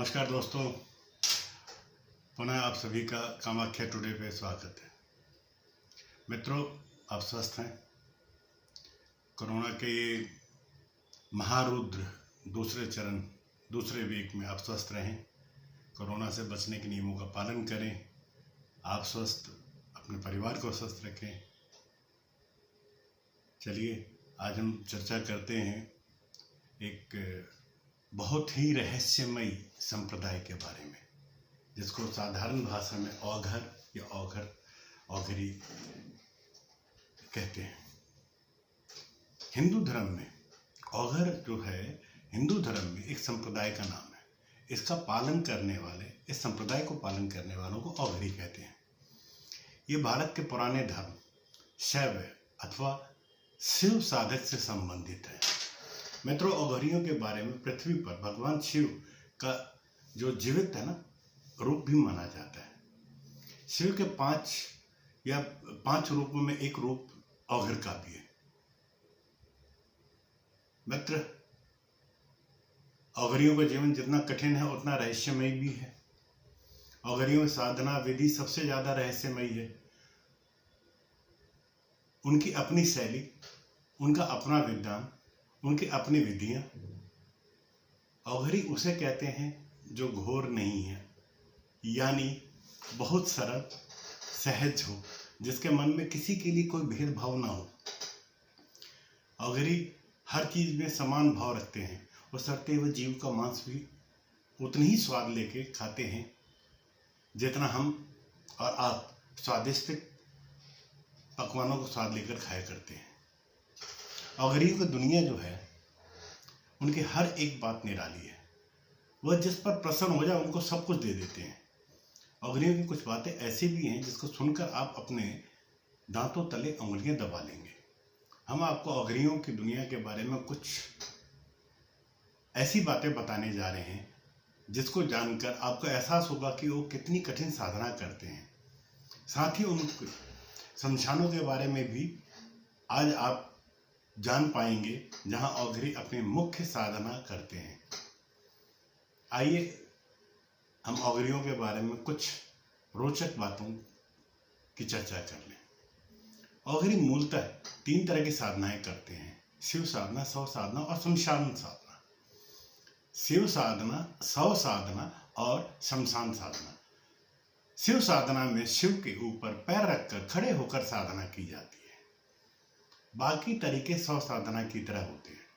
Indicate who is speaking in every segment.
Speaker 1: नमस्कार दोस्तों, पुनः आप सभी का कामाख्या टुडे पे स्वागत है। मित्रों, आप स्वस्थ हैं? कोरोना के ये महारुद्र दूसरे वीक में आप स्वस्थ रहें। कोरोना से बचने के नियमों का पालन करें। आप स्वस्थ, अपने परिवार को स्वस्थ रखें। चलिए आज हम चर्चा करते हैं एक बहुत ही रहस्यमयी संप्रदाय के बारे में, जिसको साधारण भाषा में औघर या औघरी कहते हैं। हिंदू धर्म में औघर जो है, हिंदू धर्म में एक संप्रदाय का नाम है। इस संप्रदाय को पालन करने वालों को औघरी कहते हैं। ये भारत के पुराने धर्म शैव अथवा शिव साधक से संबंधित है। मित्रों, औघरियों के बारे में पृथ्वी पर भगवान शिव का जो जीवित है ना रूप भी माना जाता है। शिव के पांच रूपों में एक रूप औघर का भी है। मित्र, औघरियों का जीवन जितना कठिन है उतना रहस्यमयी भी है। औघरियों की साधना विधि सबसे ज्यादा रहस्यमयी है। उनकी अपनी शैली, उनका अपना विद्वान, उनकी अपनी विधियां। औघरी उसे कहते हैं जो घोर नहीं है, यानी बहुत सरल सहज हो, जिसके मन में किसी के लिए कोई भेदभाव ना हो। औघरी हर चीज में समान भाव रखते हैं और सत्य व जीव का मांस भी उतनी ही स्वाद लेके खाते हैं जितना हम और आप स्वादिष्ट पकवानों को स्वाद लेकर खाया करते हैं। औघरियों की दुनिया जो है, उनकी हर एक बात निराली है। वह जिस पर प्रसन्न हो जाए उनको सब कुछ दे देते हैं। औघरियों की कुछ बातें ऐसी भी हैं जिसको सुनकर आप अपने दांतों तले उंगलियां दबा लेंगे। हम आपको औघरियों की दुनिया के बारे में कुछ ऐसी बातें बताने जा रहे हैं जिसको जानकर आपको एहसास होगा कि वो कितनी कठिन साधना करते हैं। साथ ही उन शमशानों के बारे में भी आज आप जान पाएंगे जहां औघरी अपनी मुख्य साधना करते हैं। आइए हम औघरियों के बारे में कुछ रोचक बातों की चर्चा कर लें। औघरी मूलतः 3 तरह की साधनाएं करते हैं: शिव साधना, शव साधना और शमशान साधना। शिव साधना, शव साधना और शमशान साधना। शिव साधना में शिव के ऊपर पैर रखकर खड़े होकर साधना की जाती है। बाकी तरीके शव साधना की तरह होते हैं।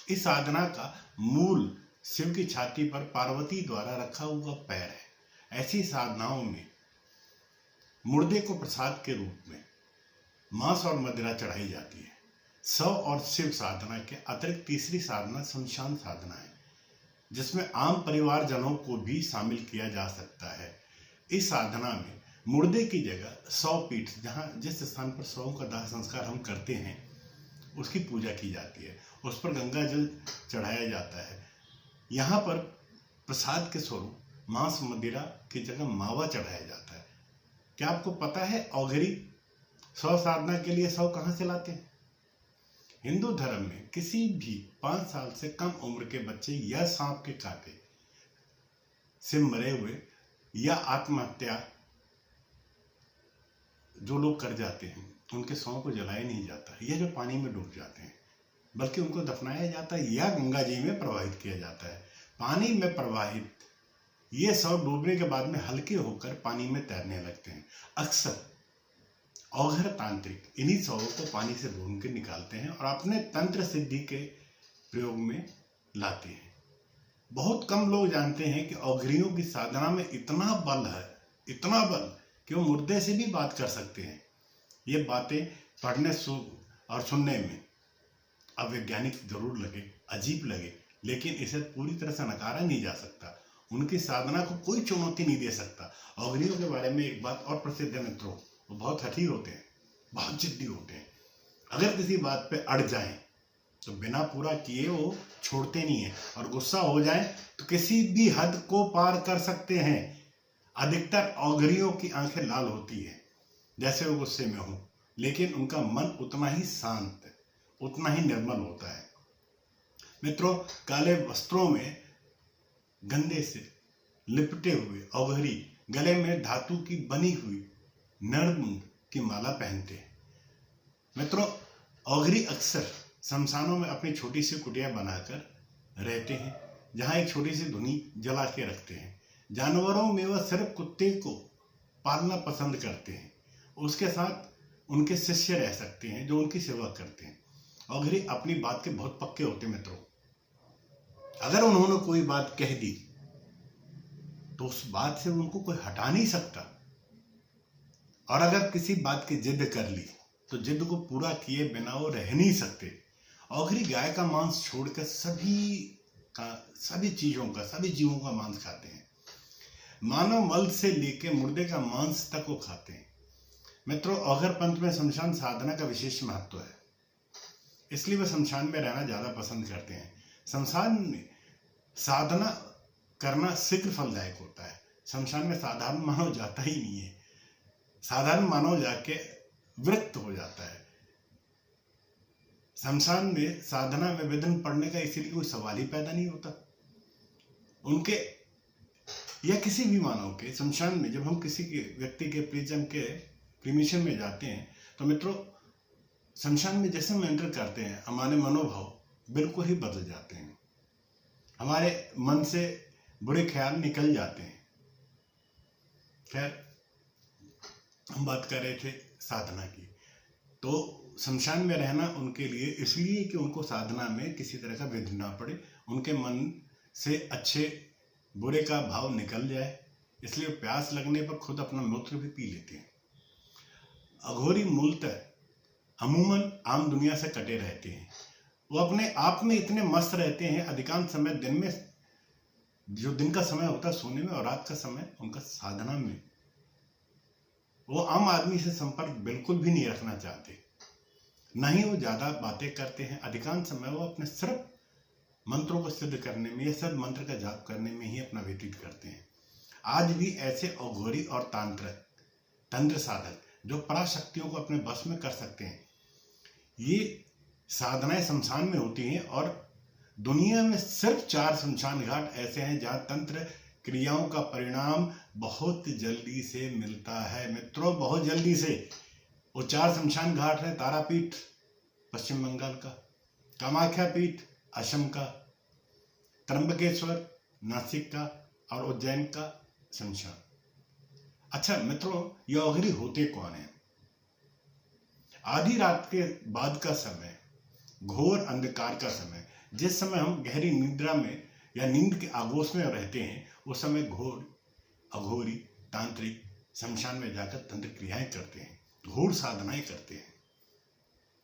Speaker 1: इस साधना का मूल शिव की छाती पर पार्वती द्वारा रखा हुआ पैर है। ऐसी साधनाओं में मुर्दे को प्रसाद के रूप में मांस और मदिरा चढ़ाई जाती है। शव और शिव साधना के अतिरिक्त तीसरी साधना शमशान साधना है, जिसमें आम परिवारजनों को भी शामिल किया जा सकता है। इस साधना में मुर्दे की जगह शव पीठ, जिस स्थान पर शवों का दाह संस्कार हम करते हैं, उसकी पूजा की जाती है। उस पर गंगा जल चढ़ाया जाता है। यहाँ पर प्रसाद के स्वरूप मांस मदिरा की जगह मावा चढ़ाया जाता है। क्या आपको पता है औघरी शव साधना के लिए शव कहाँ से लाते हैं? हिंदू धर्म में किसी भी 5 साल से कम उम्र के बच्चे या सांप के काटे से मरे हुए या आत्महत्या जो लोग कर जाते हैं, उनके शव को जलाया नहीं जाता या जो पानी में डूब जाते हैं, बल्कि उनको दफनाया जाता है या गंगा जी में प्रवाहित किया जाता है। पानी में प्रवाहित ये शव डूबने के बाद में हल्के होकर पानी में तैरने लगते हैं। अक्सर औघर तांत्रिक इन्हीं शवों को पानी से ढूंढ के निकालते हैं और अपने तंत्र सिद्धि के प्रयोग में लाते हैं। बहुत कम लोग जानते हैं कि औघरियों की साधना में इतना बल है, इतना बल कि वो मुर्दे से भी बात कर सकते हैं। ये बातें पढ़ने और सुनने में अवैज्ञानिक जरूर लगे, अजीब लगे, लेकिन इसे पूरी तरह से नकारा नहीं जा सकता। उनकी साधना को कोई चुनौती नहीं दे सकता। औघरियों के बारे में एक बात और प्रसिद्ध है मित्रों, वो बहुत हठी होते हैं, बहुत जिद्दी होते हैं। अगर किसी बात पे अड़ जाएं तो बिना पूरा किए वो छोड़ते नहीं है, और गुस्सा हो जाए तो किसी भी हद को पार कर सकते हैं। अधिकतर औघरियों की आंखें लाल होती है जैसे वो गुस्से में हो, लेकिन उनका मन उतना ही शांत, उतना ही निर्मल होता है। मित्रों, काले वस्त्रों में गंदे से लिपटे हुए अघोरी गले में धातु की बनी हुई नरमुंड की माला पहनते हैं। मित्रों, अघोरी अक्सर शमशानों में अपनी छोटी सी कुटिया बनाकर रहते हैं, जहाँ एक छोटी सी धुनी जला के रखते हैं। जानवरों में वह सिर्फ कुत्ते को पालना पसंद करते हैं। उसके साथ उनके शिष्य रह सकते हैं जो उनकी सेवा करते हैं। अघोरी अपनी बात के बहुत पक्के होते हैं मित्रों। अगर उन्होंने कोई बात कह दी तो उस बात से उनको कोई हटा नहीं सकता, और अगर किसी बात की जिद कर ली तो जिद को पूरा किए बिना वो रह नहीं सकते। अघोरी गाय का मांस छोड़कर सभी जीवों का मांस खाते हैं। मानव मल से लेकर मुर्दे का मांस तक वो खाते हैं। मित्रों, अघोर पंथ में शमशान साधना का विशेष महत्व है, इसलिए वे शमशान में रहना ज्यादा पसंद करते हैं। शमशान में साधना करना शीघ्र फलदायक होता है। शमशान में साधारण मानव जाता ही नहीं है। साधारण मानव जाके विरक्त हो जाता है। शमशान में साधना में विघ्न पड़ने का इसीलिए कोई सवाल ही पैदा नहीं होता। उनके या किसी भी मानव के शमशान में जब हम किसी के व्यक्ति के प्रिजन के क्रिमिशन में जाते हैं तो मित्रों, शमशान में जैसे हम एंटर करते हैं हमारे मनोभाव बिल्कुल ही बदल जाते हैं। हमारे मन से बुरे ख्याल निकल जाते हैं। खैर, हम बात कर रहे थे साधना की। तो शमशान में रहना उनके लिए इसलिए कि उनको साधना में किसी तरह का विघ्न ना पड़े, उनके मन से अच्छे बुरे का भाव निकल जाए, इसलिए प्यास लगने पर खुद अपना मूत्र भी पी लेते हैं। अघोरी मूलतः अमूमन आम दुनिया से कटे रहते हैं। वो अपने आप में इतने मस्त रहते हैं, अधिकांश समय दिन में, जो दिन का समय होता है सोने में, और रात का समय उनका साधना में। वो आम आदमी से संपर्क बिल्कुल भी नहीं रखना चाहते, न ही वो ज्यादा बातें करते हैं। अधिकांश समय वो अपने सिर्फ मंत्रों को सिद्ध करने में या सिर्फ मंत्र का जाप करने में ही अपना व्यतीत करते हैं। आज भी ऐसे अघोरी और तंत्र साधक जो पराशक्तियों को अपने बस में कर सकते हैं, ये साधनाएं शमशान में होती हैं। और दुनिया में सिर्फ 4 शमशान घाट ऐसे हैं जहां तंत्र क्रियाओं का परिणाम बहुत जल्दी से मिलता है। मित्रों, बहुत जल्दी से। वो 4 शमशान घाट है तारापीठ पश्चिम बंगाल का, कामाख्या पीठ असम का, त्र्यंबकेश्वर नासिक का, और उज्जैन का शमशान। अच्छा मित्रों, ये अघोरी होते कौन है? आधी रात के बाद का समय, घोर अंधकार का समय, जिस समय हम गहरी निद्रा में या नींद के आगोश में रहते हैं, उस समय घोर अघोरी तांत्रिक शमशान में जाकर तंत्र क्रियाएं करते हैं, घोर साधनाएं करते हैं।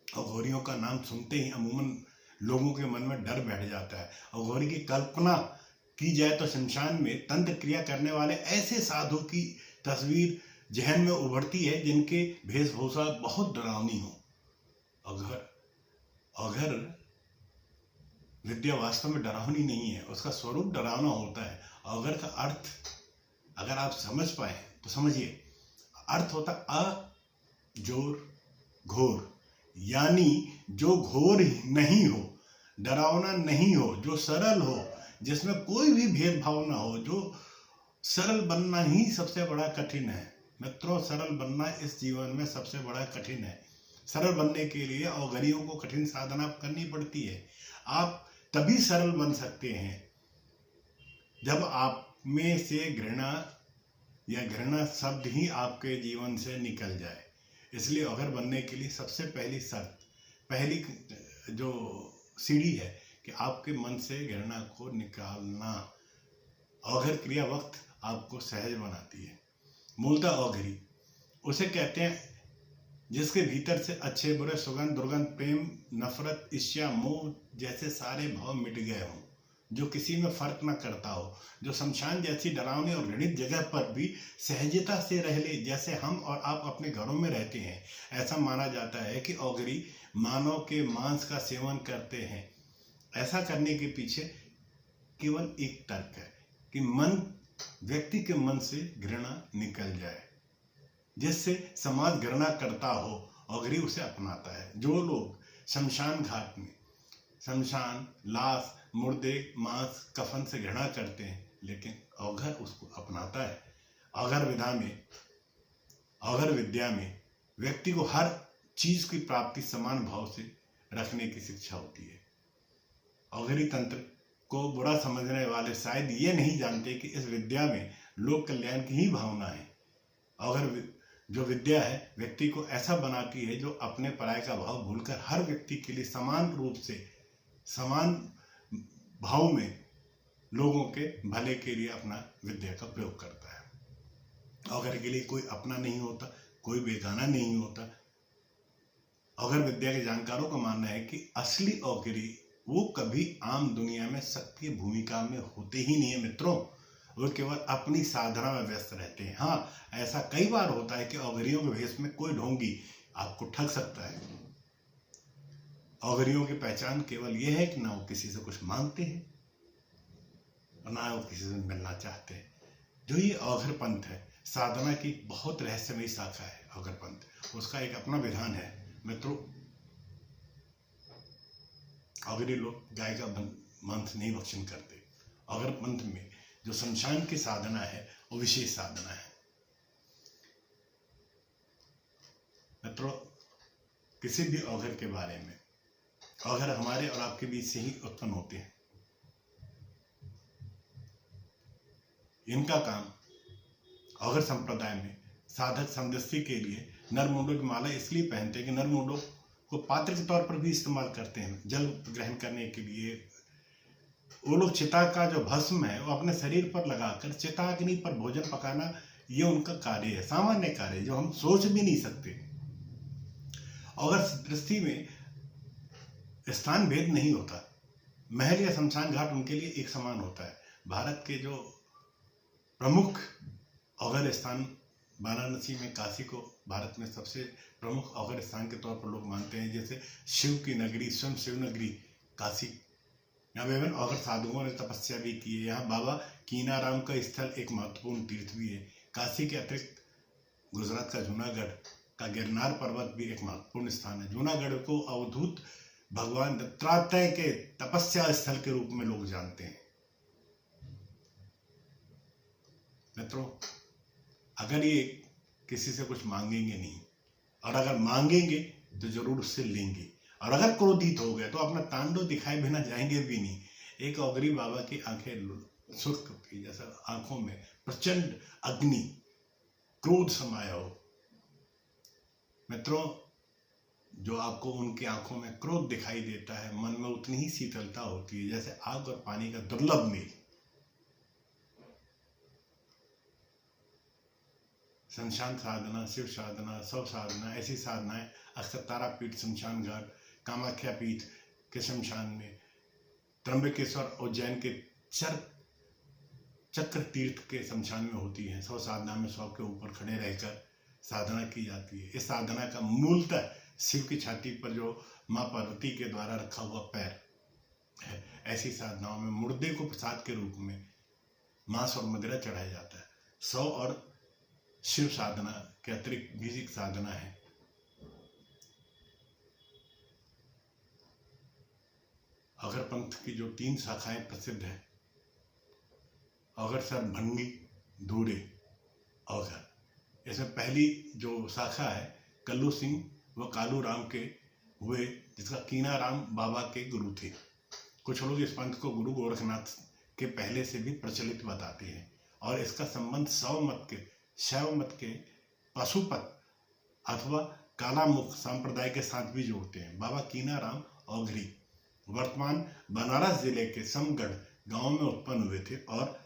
Speaker 1: अघोरियों का नाम सुनते ही अमूमन लोगों के मन में डर बैठ जाता है। अघोरी की कल्पना की जाए तो शमशान में तंत्र क्रिया करने वाले ऐसे साधु की तस्वीर जहन में उभरती है जिनके वेशभूषा बहुत डरावनी हो। अगर विद्या वास्तव में डरावनी नहीं है, उसका स्वरूप डरावना होता है। अगर का अर्थ अगर आप समझ पाए तो समझिए, अर्थ होता अजोर घोर, यानी जो घोर नहीं हो, डरावना नहीं हो, जो सरल हो, जिसमें कोई भी भेदभाव ना हो, जो सरल बनना ही सबसे बड़ा कठिन है। मित्रों, सरल बनना इस जीवन में सबसे बड़ा कठिन है। सरल बनने के लिए अघोरियों को कठिन साधना करनी पड़ती है। आप तभी सरल बन सकते हैं जब आप में से घृणा शब्द ही आपके जीवन से निकल जाए। इसलिए अघोर बनने के लिए सबसे पहली जो सीढ़ी है कि आपके मन से घृणा को निकालना। अघोर क्रिया वक्त आपको सहज बनाती है। मूलतः अघोरी उसे कहते हैं जिसके भीतर से अच्छे बुरे, सुगंध दुर्गंध, प्रेम नफरत, ईर्ष्या मोह जैसे सारे भाव मिट गए हों, जो किसी में फर्क न करता हो, जो शमशान जैसी डरावनी और घृणित जगह पर भी सहजता से रह ले, जैसे हम और आप अपने घरों में रहते हैं। ऐसा माना जाता है कि अघोरी मानव के मांस का सेवन करते हैं। ऐसा करने के पीछे केवल एक तर्क है कि व्यक्ति के मन से घृणा निकल जाए, जिससे समाज घृणा करता हो, अघोरी उसे अपनाता है। जो लोग शमशान घाट में शमशान, लाश, मुर्दे, मांस, कफन से घृणा करते हैं, लेकिन अवघर उसको अपनाता है। अवघर विद्या में व्यक्ति को हर चीज की प्राप्ति समान भाव से रखने की शिक्षा होती है। अवघरी तंत्र को बुरा समझने वाले शायद ये नहीं जानते कि इस विद्या में लोक कल्याण की ही भावना है। अवघर जो विद्या है व्यक्ति को ऐसा बनाती है जो अपने पराये का भाव भूलकर हर व्यक्ति के लिए समान रूप से समान भाव में लोगों के भले के लिए अपना विद्या का प्रयोग करता है। अवघर के लिए कोई अपना नहीं होता, कोई बेगाना नहीं होता। अवघर विद्या के जानकारों का मानना है कि असली अवघरी वो कभी आम दुनिया में सक्रिय भूमिका में होते ही नहीं है मित्रों, वो केवल अपनी साधना में व्यस्त रहते हैं। हाँ, ऐसा कई बार होता है कि अवघरियों के भेष में कोई ढोंगी आपको ठग सकता है। अवघरियों की पहचान केवल यह है कि ना वो किसी से कुछ मांगते हैं और ना वो किसी से मिलना चाहते हैं। जो ये अवघर पंथ है, साधना की बहुत रहस्यमयी शाखा है अवघर पंथ। उसका एक अपना विधान है मित्रों। अवघरी लोग गाय का मांस नहीं भक्षण करते। अवघर पंथ में जो शमशान की साधना है वो विशेष साधना है मित्रों। किसी भी अवघर के बारे में, अवघर हमारे और आपके बीच से ही उत्पन्न होते हैं। इनका काम अवघर संप्रदाय में साधक समदृष्टि के लिए नरमुंडों की माला इसलिए पहनते हैं कि नरमुंडों को पात्र के तौर पर भी इस्तेमाल करते हैं जल ग्रहण करने के लिए। वो लोग चिता का जो भस्म है वो अपने शरीर पर लगाकर चिता अग्नि पर भोजन पकाना, ये उनका कार्य है, सामान्य कार्य जो हम सोच भी नहीं सकते। अवघर दृष्टि में स्थान भेद नहीं होता। महल या शमशान घाट उनके लिए एक समान होता है। भारत के जो प्रमुख अवघर स्थान वाराणसी में, काशी को भारत में सबसे प्रमुख अवघर स्थान के तौर पर लोग मानते हैं। जैसे शिव की नगरी, स्वयं शिव नगरी काशी, यहाँ विभिन्न अवघर साधुओं ने तपस्या भी की है। यहाँ बाबा कीनाराम का स्थल एक महत्वपूर्ण तीर्थ भी है। काशी के अतिरिक्त गुजरात का जूनागढ़ का गिरनार पर्वत भी एक महत्वपूर्ण स्थान है। जूनागढ़ को अवधूत भगवान दत्तात्रेय के तपस्या स्थल के रूप में लोग जानते हैं। मित्रों, अगर ये किसी से कुछ मांगेंगे नहीं, और अगर मांगेंगे तो जरूर उससे लेंगे, और अगर क्रोधित हो गए तो अपना तांडव दिखाए बिना जाएंगे भी नहीं। एक अवघरी बाबा की आंखें सुर्ख थी, जैसा आंखों में प्रचंड अग्नि क्रोध समाया हो। मित्रों, जो आपको उनकी आंखों में क्रोध दिखाई देता है, मन में उतनी ही शीतलता होती है जैसे आग और पानी का दुर्लभ मेल। शमशान साधना, शिव साधना, शव साधना, ऐसी साधनाएं अक्सर तारापीठ, शमशान घाट, कामाख्या पीठ के शमशान में, त्र्यंबकेश्वर, उज्जैन के चक्र तीर्थ के शमशान में होती है। शव साधना में शव के ऊपर खड़े रहकर साधना की जाती है। इस साधना का मूलतः शिव की छाती पर जो माँ पार्वती के द्वारा रखा हुआ पैर है। ऐसी साधनाओं में मुर्दे को प्रसाद के रूप में मांस और मदिरा चढ़ाया जाता है। शव और शिव साधना के अतिरिक्त भी एक साधना है। अवघर पंथ की जो 3 शाखाएं प्रसिद्ध हैं, अवघर भंगी, धूरे, अवघर। इसमें पहली जो शाखा है कल्लू सिंह व कालू राम के हुए, जिसका कीनाराम बाबा के गुरु थे। कुछ लोग इस पंथ को गुरु गोरखनाथ के पहले से भी प्रचलित बताते हैं और इसका संबंध शैव मत के पशुपत अथवा कालामुख संप्रदाय के साथ भी जोड़ते हैं। बाबा कीनाराम अवघरी वर्तमान बनारस जिले के समगढ़ गांव में उत्पन्न हुए थे और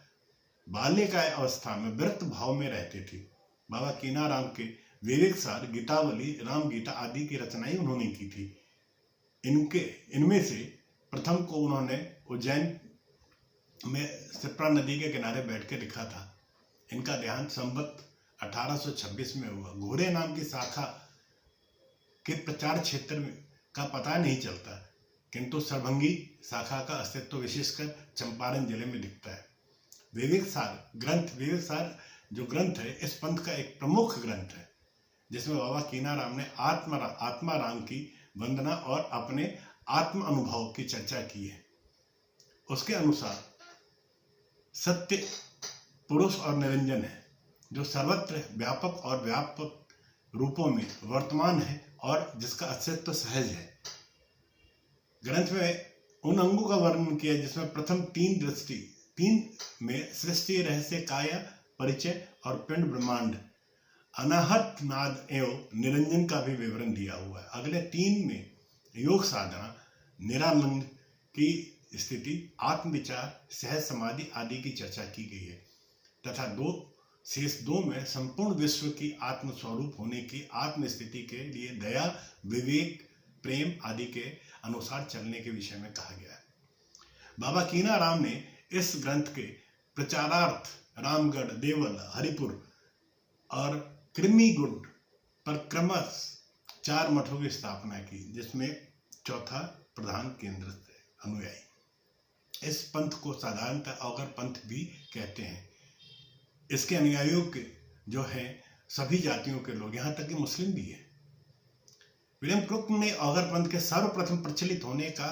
Speaker 1: बाल्यकाल अवस्था में व्रत भाव में रहते थे। बाबा कीनाराम के विवेकसार, गीतावली, राम गीता आदि की रचनाएं उन्होंने की थी। इनमें से प्रथम को उन्होंने उज्जैन में सिप्रा नदी के किनारे बैठ के लिखा था। इनका देहांत संवत 1826 में हुआ। घोरे नाम की शाखा के प्रचार क्षेत्र में का पता नहीं चलता, किंतु सरभंगी शाखा का अस्तित्व विशेषकर चंपारण जिले में दिखता है। विवेकसार जो ग्रंथ है इस पंथ का एक प्रमुख ग्रंथ है, जिसमें बाबा कीनाराम ने आत्माराम की वंदना और अपने आत्म अनुभव की चर्चा की है। उसके अनुसार सत्य, पुरुष और निरंजन है, जो सर्वत्र व्यापक और व्यापक रूपों में वर्तमान है और जिसका अस्तित्व सहज है। ग्रंथ में उन अंगों का वर्णन किया जिसमें प्रथम तीन में सृष्टि, रहस्य, काया, परिचय और पिंड ब्रह्मांड, अनाहत, नाद एवं निरंजन का भी विवरण दिया हुआ है। अगले 3 में योग साधना, निरानंद की स्थिति, आत्मविचार, सहज समाधि आदि की चर्चा की गई है तथा शेष 2 में संपूर्ण विश्व की आत्मस्वरूप होने की आत्मस्थिति के लिए दया, विवेक, प्रेम आदि के अनुसार चलने के विषय में कहा गया है। बाबा कीनाराम ने इस ग्रंथ के प्रचारार्थ रामगढ़, देवल, हरिपुर और कृमिगुंड पर क्रमश 4 मठों की स्थापना की, जिसमें चौथा प्रधान केंद्र थे अनुयायी। इस पंथ को साधारणतः अवगर पंथ भी कहते हैं। इसके अनुयायियों के जो है सभी जातियों के लोग, यहाँ तक कि मुस्लिम भी है। विलियम क्रुक ने अवगर पंथ के सर्वप्रथम प्रचलित होने का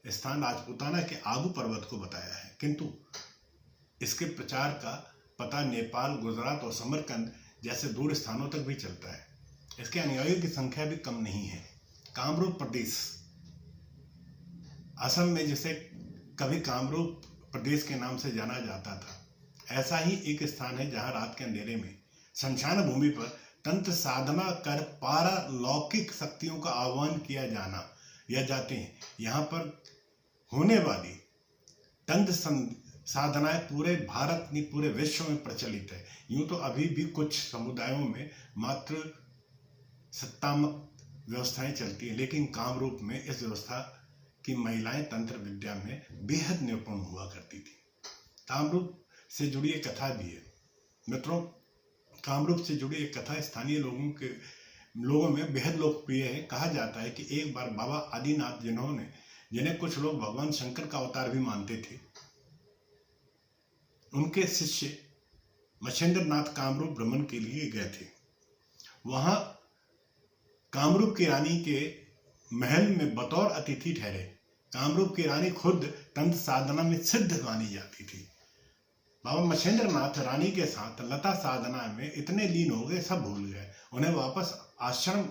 Speaker 1: स्थान राजपूताना के आगू पर्वत को बताया है, किंतु इसके प्रचार का पता नेपाल, गुजरात और समरकंद जैसे दूर स्थानों तक भी चलता है। इसके अनुयायियों की संख्या भी कम नहीं है। कामरूप प्रदेश, असम में जिसे कभी कामरूप प्रदेश के नाम से जाना जाता था, ऐसा ही एक स्थान है जहां रात के अंधेरे में शमशान भूमि पर तंत्र साधना कर पारलौकिक शक्तियों का आह्वान किया जाते हैं। यहाँ पर होने वाली तंत्र साधनाएं पूरे भारत नहीं पूरे विश्व में प्रचलित है। यूं तो अभी भी कुछ समुदायों में मात्र सत्तात्मक व्यवस्थाएं चलती है, लेकिन कामरूप में इस व्यवस्था की महिलाएं तंत्र विद्या में बेहद निपुण हुआ करती थी। कामरूप से जुड़ी एक कथा भी है मित्रों। कामरूप से जुड़ी एक कथा स्थानीय लोगों में बेहद लोकप्रिय है। कहा जाता है कि एक बार बाबा आदिनाथ, जिन्हें कुछ लोग भगवान शंकर का अवतार भी मानते थे, उनके शिष्य मच्छेंद्र नाथ कामरूप भ्रमण के लिए गए थे। वहां कामरूप की रानी के महल में बतौर अतिथि ठहरे। कामरूप की रानी खुद तंत्र साधना में सिद्ध मानी जाती थी। बाबा मच्छेंद्र नाथ रानी के साथ लता साधना में इतने लीन हो गए, सब भूल गए। उन्हें वापस आश्रम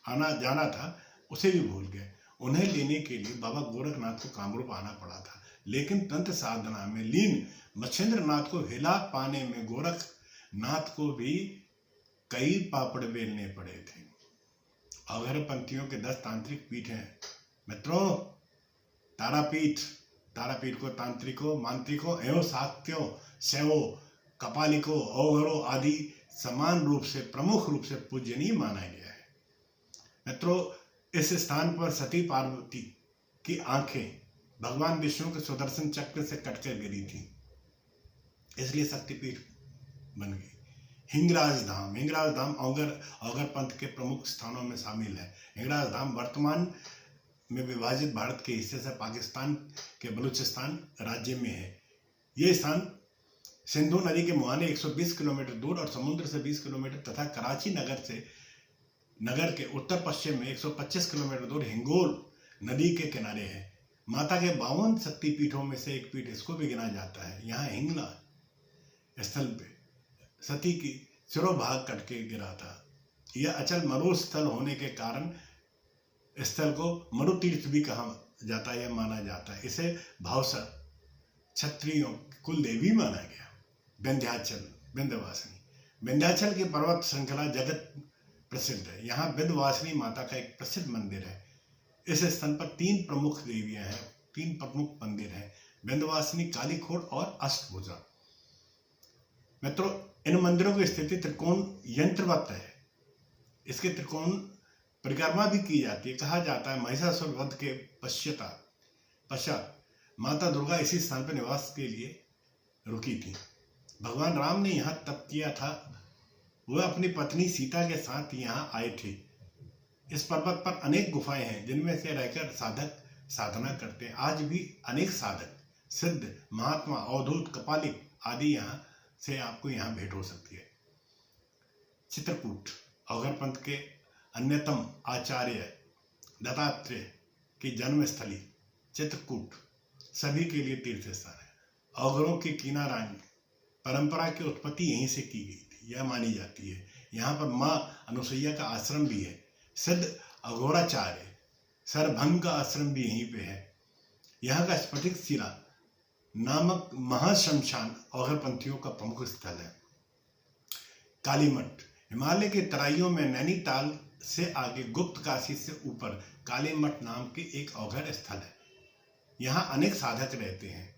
Speaker 1: आना जाना था, उसे भी भूल गए। उन्हें लेने के लिए बाबा गोरखनाथ को कामरूप आना पड़ा था, लेकिन तंत्र साधना में लीन मच्छेंद्र नाथ को हिला पाने में गोरखनाथ को भी कई पापड़ बेलने पड़े थे। अवघर पंथियों के 10 तांत्रिक पीठ हैं मित्रों। तारापीठ को तांत्रिकों, मांत्रिकों एवं शाक्यों, शैवों, कपालिकों, अवघरों आदि समान रूप से प्रमुख रूप से पूजनीय माना गया है। मित्रों, इस स्थान पर सती पार्वती की आंखें भगवान विष्णु के सुदर्शन चक्र से कटकर गिरी थी, इसलिए शक्तिपीठ बन गई। हिंगराज धाम अवघर पंथ के प्रमुख स्थानों में शामिल है। हिंगराज धाम वर्तमान में विभाजित भारत के हिस्से से पाकिस्तान के बलूचिस्तान राज्य में है। ये स्थान सिंधु नदी के मुहाने 120 किलोमीटर दूर और समुद्र से 20 किलोमीटर तथा कराची नगर के उत्तर पश्चिम में 125 किलोमीटर दूर हिंगोल नदी के किनारे है। माता के 52 शक्तिपीठों में से एक पीठ इसको भी गिना जाता है। यहाँ हिंगला स्थल पे सती की सिरोभाग कट के गिरा था। यह अचल मरुस्थल होने के कारण स्थल को मरुतीर्थ भी कहा जाता है या माना जाता है। इसे भावसर क्षत्रियों कुल देवी माना गया। विंध्याचल की पर्वत श्रृंखला जगत प्रसिद्ध है। यहाँ विंध्यवासिनी माता का एक प्रसिद्ध मंदिर है। इस स्थान पर 3 प्रमुख देवियां हैं, 3 प्रमुख मंदिर हैं, विंध्यवासिनी, कालीखोड़ और अष्टभुजा। मित्रों, इन मंदिरों की स्थिति त्रिकोण यंत्रवत है। इसके त्रिकोण परिक्रमा भी की जाती है। कहा जाता है महिषासुर वध के पश्चात माता दुर्गा इसी स्थान पर निवास के लिए रुकी थी। भगवान राम ने यहाँ तप किया था। वह अपनी पत्नी सीता के साथ यहाँ आए थे। इस पर्वत पर अनेक गुफाएं हैं जिनमें से रहकर साधक साधना करते हैं। आज भी अनेक साधक, सिद्ध, महात्मा, अवधूत, कपालिक आदि यहाँ से आपको यहाँ भेंट हो सकती है। चित्रकूट अवघर पंथ के अन्यतम आचार्य दत्तात्रेय की जन्मस्थली चित्रकूट सभी के लिए तीर्थ स्थान है। औगरों की कीना रानी परंपरा की उत्पत्ति यहीं से की गई थी, यह मानी जाती है। यहाँ पर माँ अनुसुईया का आश्रम भी है। सिद्ध अघोराचार्य सरभंग का आश्रम भी यहीं पे है। यहाँ का स्फटिक शिला नामक महाशमशान औघरपंथियों का प्रमुख स्थल है। कालीमठ हिमालय की तराइयों में नैनीताल से आगे गुप्त काशी से ऊपर कालीमठ नाम के एक औघर स्थल है। यहाँ अनेक साधक रहते हैं।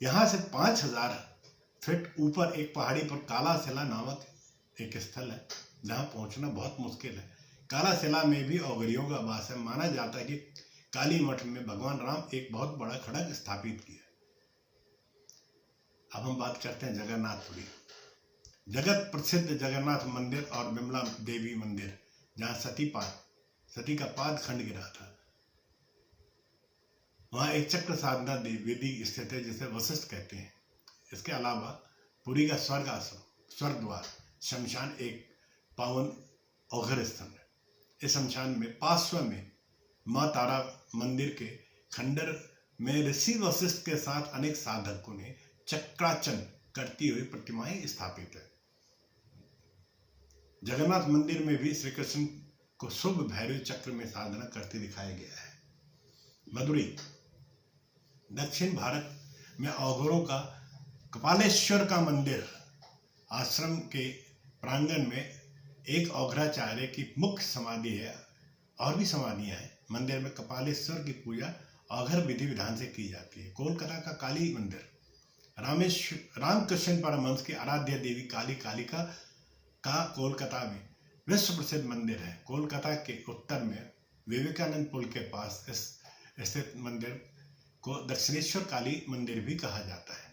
Speaker 1: यहाँ से 5000 फीट ऊपर एक पहाड़ी पर कालाशिला नामक एक स्थल है, जहाँ पहुँचना बहुत मुश्किल है। कालाशिला में भी औघरियों का वास है। माना जाता है कि कालीमठ में भगवान राम एक बहुत बड़ा खड़ग स्थापित किया। अब हम बात करते हैं जगन्नाथपुरी, जगत प्रसिद्ध जगन्नाथ मंदिर और विमला देवी मंदिर, जहाँ सती का पाद खंड गिरा था। वहाँ एक चक्र साधना वेदी स्थित है जिसे वशिष्ठ कहते हैं। इसके अलावा पुरी का स्वर्ग आश्रम, स्वर्ग द्वार, शमशान एक पावन औघर स्थल है। इस शमशान में पार्श्व में माँ तारा मंदिर के खंडर में ऋषि वशिष्ठ के साथ अनेक साधकों ने चक्राचन करती हुई प्रतिमाएं स्थापित है। जगन्नाथ मंदिर में भी श्री कृष्ण को शुभ भैरव चक्र में साधना करते दिखाया गया है। मदुरई दक्षिण भारत में औघरों का कपालेश्वर का मंदिर, आश्रम के प्रांगण में एक औघराचार्य की मुख्य समाधि है। और भी समाधियां हैं। मंदिर में कपालेश्वर की पूजा औघर विधि विधान से की जाती है। कोलकाता का काली मंदिर रामकृष्ण परमहंस की आराध्य देवी कालिका का कोलकाता में विश्व प्रसिद्ध मंदिर है। कोलकाता के उत्तर में विवेकानंद पुल के पास स्थित मंदिर को दक्षिणेश्वर काली मंदिर भी कहा जाता है।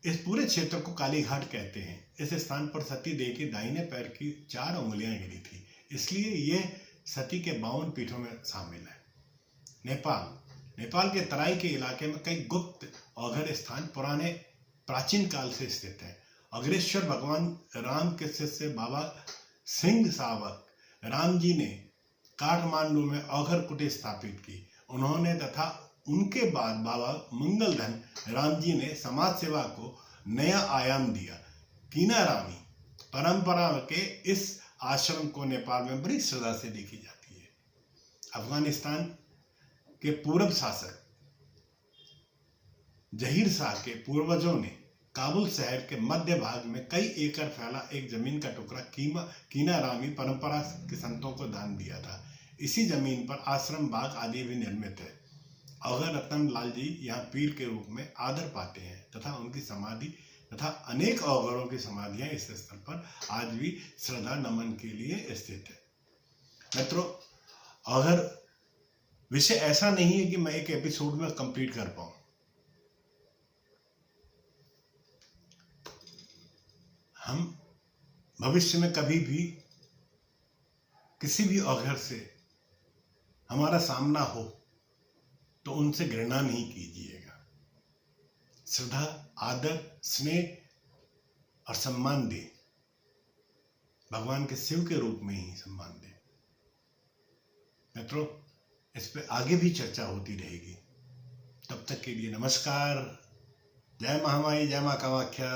Speaker 1: इस पूरे क्षेत्र को कालीघाट कहते हैं। इस स्थान पर सती देवी के दाहिने पैर की 4 उंगलियां गिरी थी, इसलिए यह सती के 52 पीठों में शामिल है। नेपाल के तराई के इलाके में कई गुप्त औघर स्थान प्राचीन काल से स्थित है। अग्रेश्वर भगवान राम के शिष्य बाबा सिंह सावक राम जी ने काठमांडू में औघर कुटी स्थापित की। उन्होंने तथा उनके बाद बाबा मंगलधन राम जी ने समाज सेवा को नया आयाम दिया। कीनारामी परंपरा के इस आश्रम को नेपाल में बड़ी श्रद्धा से देखी जाती है। अफगानिस्तान के पूर्व शासक जहीर शाह के पूर्वजों ने काबुल शहर के मध्य भाग में कई एकड़ फैला एक जमीन का टुकड़ा कीनारामी परंपरा के संतों को दान दिया था। इसी जमीन पर आश्रम, बाग आदि भी निर्मित है। औघर रतन लाल जी यहाँ पीर के रूप में आदर पाते हैं तथा उनकी समाधि तथा अनेक औघरों की समाधियां इस स्थल पर आज भी श्रद्धा नमन के लिए स्थित है। मित्रों, औघर विषय ऐसा नहीं है कि मैं एक एपिसोड में कंप्लीट कर पाऊं। हम भविष्य में कभी भी किसी भी औघर से हमारा सामना हो तो उनसे घृणा नहीं कीजिएगा। श्रद्धा, आदर, स्नेह और सम्मान दें। भगवान के शिव के रूप में ही सम्मान दें। मित्रों, इस पे आगे भी चर्चा होती रहेगी। तब तक के लिए नमस्कार। जय महामाई, जय मां कामाख्या।